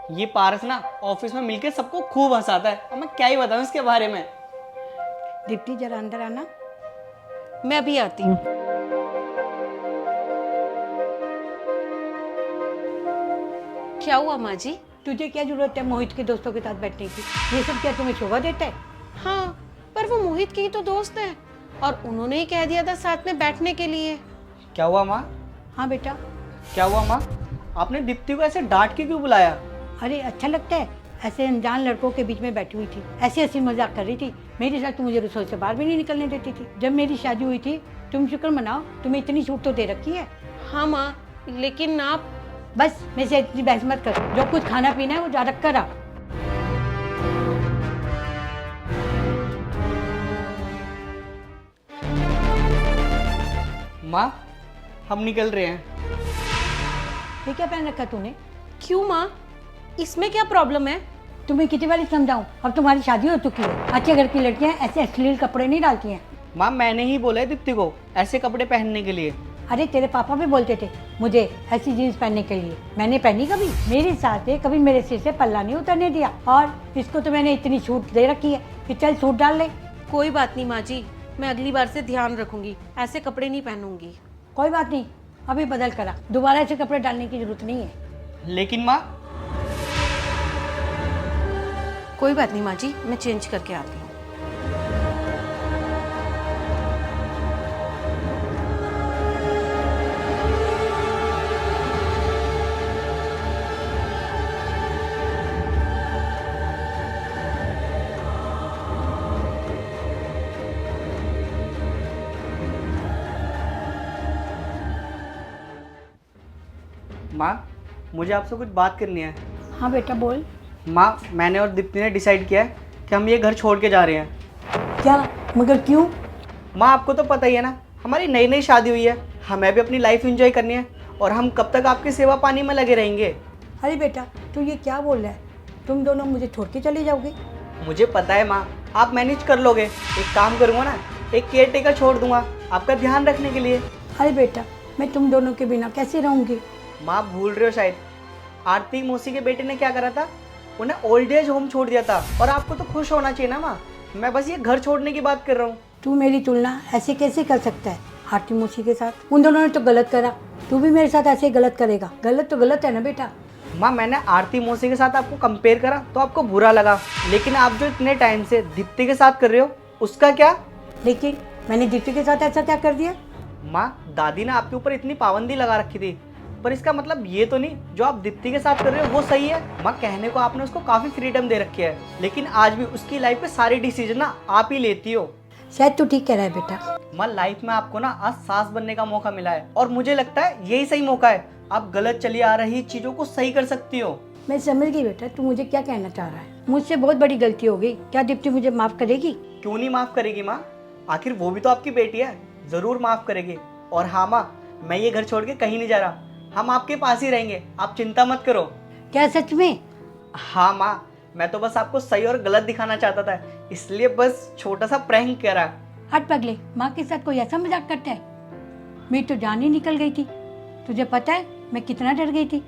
ये पारस ना ऑफिस में मिलके सबको खूब हंसाता है, अब मैं क्या ही बताऊं इसके बारे में। दीप्ति जरा अंदर आना। मैं अभी आती हूँ। क्या हुआ माँ जी? तुझे क्या जरूरत है मोहित के दोस्तों के साथ बैठने की? ये सब क्या तुम्हें शोभा देता है? हाँ, पर वो मोहित के ही तो दोस्त हैं और उन्होंने ही कह दिया था साथ में बैठने के लिए। क्या हुआ माँ? हाँ बेटा। क्या हुआ माँ? आपने दीप्ति को ऐसे डांट के क्यों बुलाया? अरे अच्छा लगता है? ऐसे अनजान लड़कों के बीच में बैठी हुई थी, ऐसी हंसी मजाक कर रही थी। मेरे साथ तो मुझे रसोई से बाहर भी नहीं निकलने देती थी। जब मेरी शादी हुई थी, तुम शुक्र मनाओ, तुम्हें इतनी छूट तो दे रखी है। हाँ माँ, लेकिन आप बस मेरे से इतनी बहस मत कर। जो कुछ खाना पीना है वो जा रख कर आ। माँ, हम निकल रहे हैं। ये क्या पहन रखा तूने? क्यों माँ, इसमें क्या प्रॉब्लम है? तुम्हें कितनी बार समझाऊं, अब तुम्हारी शादी हो चुकी है। अच्छे घर की लड़कियां ऐसे अश्लील कपड़े नहीं डालती हैं। माँ, मैंने ही बोला है दीप्ति को ऐसे कपड़े पहनने के लिए। अरे तेरे पापा भी बोलते थे मुझे ऐसी जीन्स पहनने के लिए, मैंने पहनी कभी? मेरे साथ है, कभी मेरे सिर से पल्ला नहीं उतरने दिया। और इसको तो मैंने इतनी छूट दे रखी है कि चल सूट डाल ले। कोई बात नहीं माँ जी, मैं अगली बार से ध्यान रखूंगी, ऐसे कपड़े नहीं पहनूंगी। कोई बात नहीं, अभी बदल करा, दोबारा ऐसे कपड़े डालने की जरूरत नहीं है। लेकिन माँ, कोई बात नहीं माँ जी, मैं चेंज करके आती हूँ। माँ, मुझे आपसे कुछ बात करनी है। हाँ बेटा बोल। माँ, मैंने और दीप्ति ने डिसाइड किया है कि हम ये घर छोड़ के जा रहे हैं। क्या? मगर क्यों? माँ, आपको तो पता ही है ना, हमारी नई नई शादी हुई है, हमें भी अपनी लाइफ एंजॉय करनी है और हम कब तक आपकी सेवा पानी में लगे रहेंगे। अरे बेटा तू ये क्या बोल रहा है? तुम दोनों मुझे छोड़ के चले जाओगे? मुझे पता है माँ, आप मैनेज कर लोगे। एक काम करूँगा ना, एक केयर टेकर छोड़ दूंगा आपका ध्यान रखने के लिए। अरे बेटा मैं तुम दोनों के बिना कैसे रहूंगी? माँ, भूल रहे हो शायद, आरती मौसी के बेटे ने क्या करा था, उन्हें ओल्ड एज होम छोड़ दिया था। और आपको तो खुश होना चाहिए ना माँ, मैं बस ये घर छोड़ने की बात कर रहा हूँ। तू मेरी तुलना ऐसे कैसे कर सकता है आरती मौसी के साथ? उन दोनों ने तो गलत करा, तू भी मेरे साथ ऐसे गलत करेगा? गलत तो गलत है ना बेटा। माँ, मैंने आरती मौसी के साथ आपको कंपेयर करा तो आपको बुरा लगा, लेकिन आप जो इतने टाइम से दीप्ति के साथ कर रहे हो उसका क्या? लेकिन मैंने दीप्ति के साथ ऐसा क्या कर दिया? माँ, दादी ने आपके ऊपर इतनी पाबंदी लगा रखी थी, पर इसका मतलब ये तो नहीं जो आप दीप्ति के साथ कर रहे हो वो सही है। माँ, कहने को आपने उसको काफ़ी फ्रीडम दे रखी है, लेकिन आज भी उसकी लाइफ के सारे डिसीजन ना आप ही लेती हो। शायद तू ठीक कह रहा है बेटा। माँ, लाइफ में आपको ना आज सास बनने का मौका मिला है और मुझे लगता है यही सही मौका है। आप गलत चली आ रही चीज़ों को सही कर सकती हो। मैं समझ गई बेटा, तू मुझे क्या कहना चाह रहा है। मुझसे बहुत बड़ी गलती हो गई, क्या दीप्ति मुझे माफ करेगी? क्यों नहीं माफ़ करेगी माँ, आखिर वो भी तो आपकी बेटी है, ज़रूर माफ़ करेगी। और हाँ माँ, मैं ये घर छोड़ के कहीं नहीं जा रहा, हम आपके पास ही रहेंगे, आप चिंता मत करो। क्या सच में? हाँ माँ, मैं तो बस आपको सही और गलत दिखाना चाहता था, इसलिए बस छोटा सा प्रैंक करा। हट पगले, माँ के साथ कोई ऐसा मजाक करता है? मेरी तो जान ही निकल गई थी। तुझे पता है मैं कितना डर गई थी।